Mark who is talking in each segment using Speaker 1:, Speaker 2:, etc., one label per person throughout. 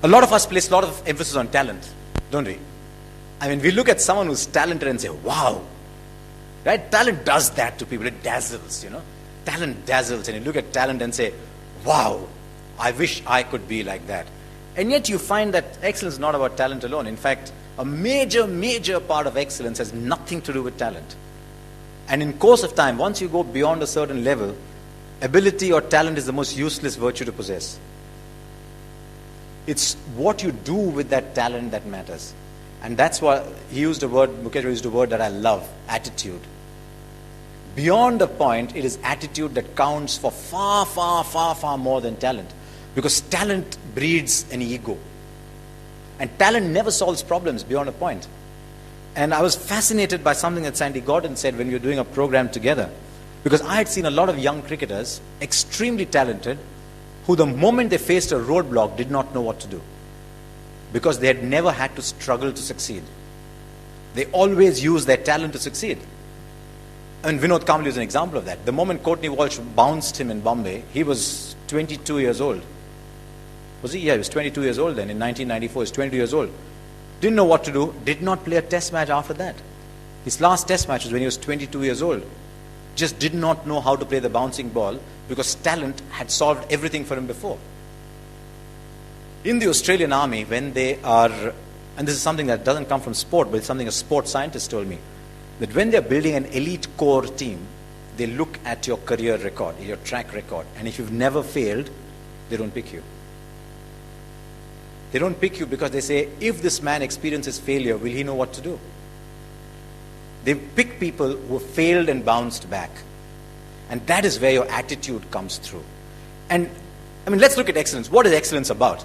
Speaker 1: A lot of us place a lot of emphasis on talent, don't we? I mean, we look at someone who's talented and say, wow. Right? Talent does that to people. It dazzles, you know. Talent dazzles. And you look at talent and say, wow, I wish I could be like that. And yet you find that excellence is not about talent alone. In fact, a major part of excellence has nothing to do with talent. And in course of time, once you go beyond a certain level, ability or talent is the most useless virtue to possess. It's what you do with that talent that matters. And that's why Mukesh used a word that I love, attitude. Beyond a point, it is attitude that counts for far more than talent. Because talent breeds an ego. And talent never solves problems beyond a point. And I was fascinated by something that Sandy Gordon said when we were doing a program together. Because I had seen a lot of young cricketers, extremely talented, who the moment they faced a roadblock did not know what to do. Because they had never had to struggle to succeed. They always used their talent to succeed. And Vinod Kambli is an example of that. The moment Courtney Walsh bounced him in Bombay, he was 22 years old. Was he? Yeah, he was 22 years old then. In 1994, he was 22 years old. Didn't know what to do. Did not play a test match after that. His last test match was when he was 22 years old. Just did not know how to play the bouncing ball because talent had solved everything for him before. In the Australian Army, when they are, and this is something that doesn't come from sport, but it's something a sports scientist told me, that when they're building an elite core team, they look at your career record, your track record, and if you've never failed, they don't pick you. They don't pick you because they say, if this man experiences failure, will he know what to do? They pick people who have failed and bounced back. And that is where your attitude comes through. And, I mean, let's look at excellence. What is excellence about?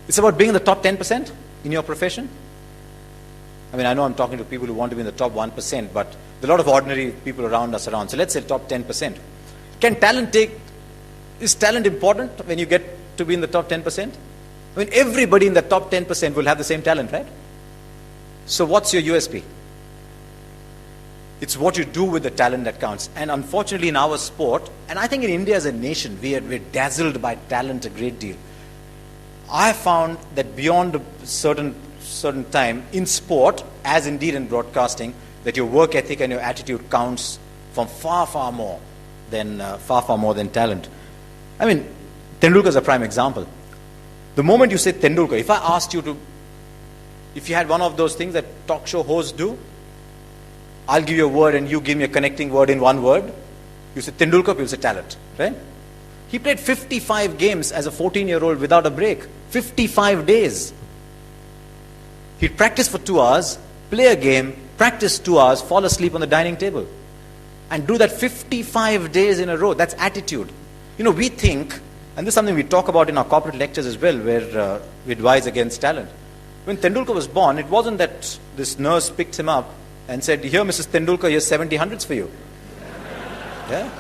Speaker 1: It's about being in the top 10% in your profession. I mean, I know I'm talking to people who want to be in the top 1%, but there are a lot of ordinary people around us around. So let's say top 10%. Is talent important when you get to be in the top 10%? I mean, everybody in the top 10% will have the same talent, right? So what's your USP? It's what you do with the talent that counts. And unfortunately in our sport, and I think in India as a nation, we're dazzled by talent a great deal. I found that beyond a certain time in sport, as indeed in broadcasting, that your work ethic and your attitude counts from far more than talent. I mean, Tendulkar is a prime example. The moment you say Tendulkar, if I asked you if you had one of those things that talk show hosts do, I'll give you a word and you give me a connecting word in one word. You say Tendulkar, people say talent, right? He played 55 games as a 14-year-old without a break. 55 days. He'd practice for 2 hours, play a game, practice 2 hours, fall asleep on the dining table. And do that 55 days in a row. That's attitude. You know, we think, and this is something we talk about in our corporate lectures as well, where we advise against talent. When Tendulkar was born, it wasn't that this nurse picked him up and said, here, Mrs. Tendulkar, here's 70 hundreds for you. Yeah?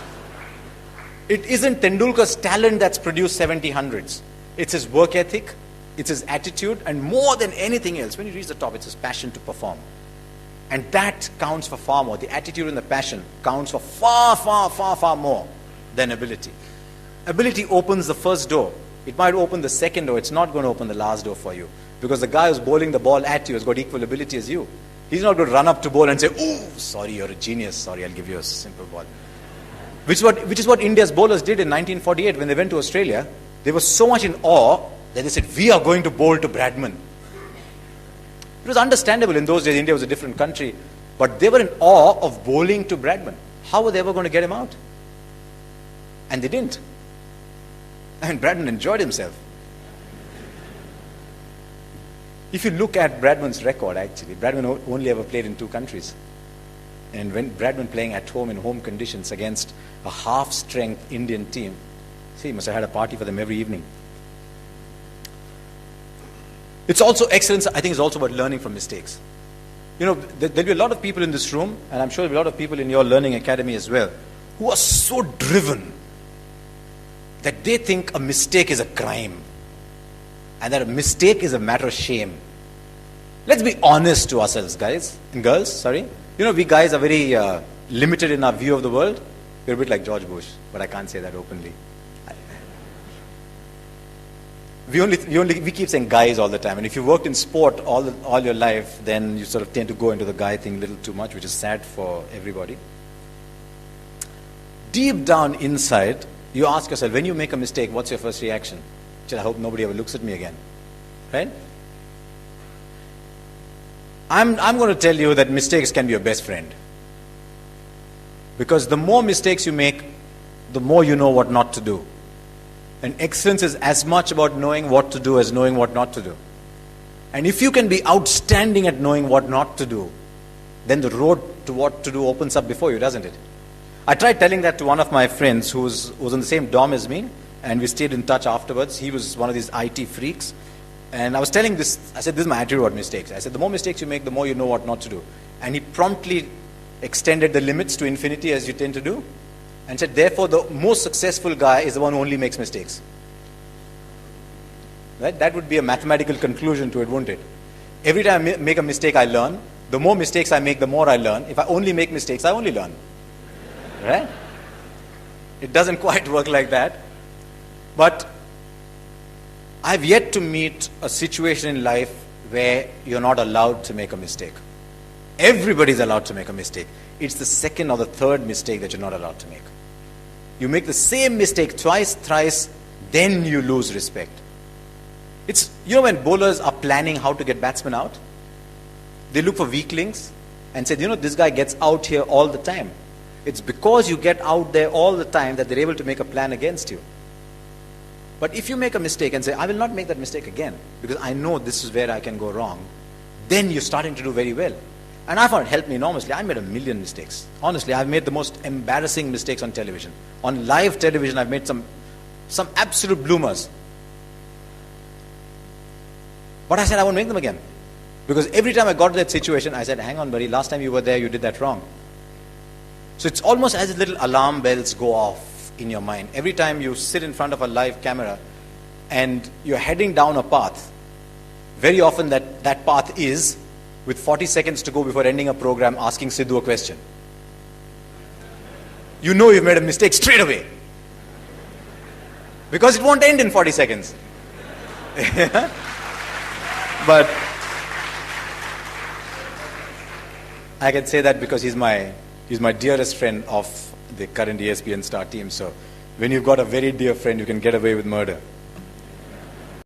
Speaker 1: It isn't Tendulkar's talent that's produced 70 hundreds. It's his work ethic, it's his attitude, and more than anything else, when you reach the top, it's his passion to perform. And that counts for far more. The attitude and the passion counts for far more than ability. Ability opens the first door. It might open the second door. It's not going to open the last door for you. Because the guy who's bowling the ball at you has got equal ability as you. He's not going to run up to bowl and say, oh, sorry, you're a genius. Sorry, I'll give you a simple ball. Which is what India's bowlers did in 1948 when they went to Australia. They were so much in awe that they said, we are going to bowl to Bradman. It was understandable in those days. India was a different country. But they were in awe of bowling to Bradman. How were they ever going to get him out? And they didn't. And Bradman enjoyed himself. If you look at Bradman's record, actually, Bradman only ever played in 2 countries. And when Bradman playing at home in home conditions against a half-strength Indian team, see, he must have had a party for them every evening. It's also excellence, I think, is also about learning from mistakes. You know, there'll be a lot of people in this room, and I'm sure there'll be a lot of people in your learning academy as well, who are so driven that they think a mistake is a crime and that a mistake is a matter of shame. Let's be honest to ourselves, guys and girls, sorry. You know, we guys are very limited in our view of the world. We're a bit like George Bush, but I can't say that openly. we keep saying guys all the time. And if you worked in sport all your life, then you sort of tend to go into the guy thing a little too much, which is sad for everybody. Deep down inside, you ask yourself, when you make a mistake, what's your first reaction? I hope nobody ever looks at me again. Right? I'm going to tell you that mistakes can be your best friend. Because the more mistakes you make, the more you know what not to do. And excellence is as much about knowing what to do as knowing what not to do. And if you can be outstanding at knowing what not to do, then the road to what to do opens up before you, doesn't it? I tried telling that to one of my friends who was in the same dorm as me, and we stayed in touch afterwards. He was one of these IT freaks. And I was telling this, I said, this is my attitude about mistakes. I said, the more mistakes you make, the more you know what not to do. And he promptly extended the limits to infinity, as you tend to do, and said, therefore, the most successful guy is the one who only makes mistakes. Right? That would be a mathematical conclusion to it, wouldn't it? Every time I make a mistake, I learn. The more mistakes I make, the more I learn. If I only make mistakes, I only learn. Right? It doesn't quite work like that. But I've yet to meet a situation in life where you're not allowed to make a mistake. Everybody's allowed to make a mistake. It's the second or the third mistake that you're not allowed to make. You make the same mistake twice, thrice, then you lose respect. It's, when bowlers are planning how to get batsmen out, they look for weaklings and say, this guy gets out here all the time. It's because you get out there all the time that they're able to make a plan against you. But if you make a mistake and say, I will not make that mistake again, because I know this is where I can go wrong, then you're starting to do very well. And I found it helped me enormously. I made a million mistakes. Honestly, I've made the most embarrassing mistakes on television. On live television, I've made some absolute bloomers. But I said, I won't make them again. Because every time I got to that situation, I said, hang on, buddy, last time you were there, you did that wrong. So it's almost as if little alarm bells go off in your mind. Every time you sit in front of a live camera and you're heading down a path, very often that path is with 40 seconds to go before ending a program, asking Sidhu a question. You know you've made a mistake straight away. Because it won't end in 40 seconds. But I can say that because he's my dearest friend of the current ESPN Star team. So when you've got a very dear friend, you can get away with murder.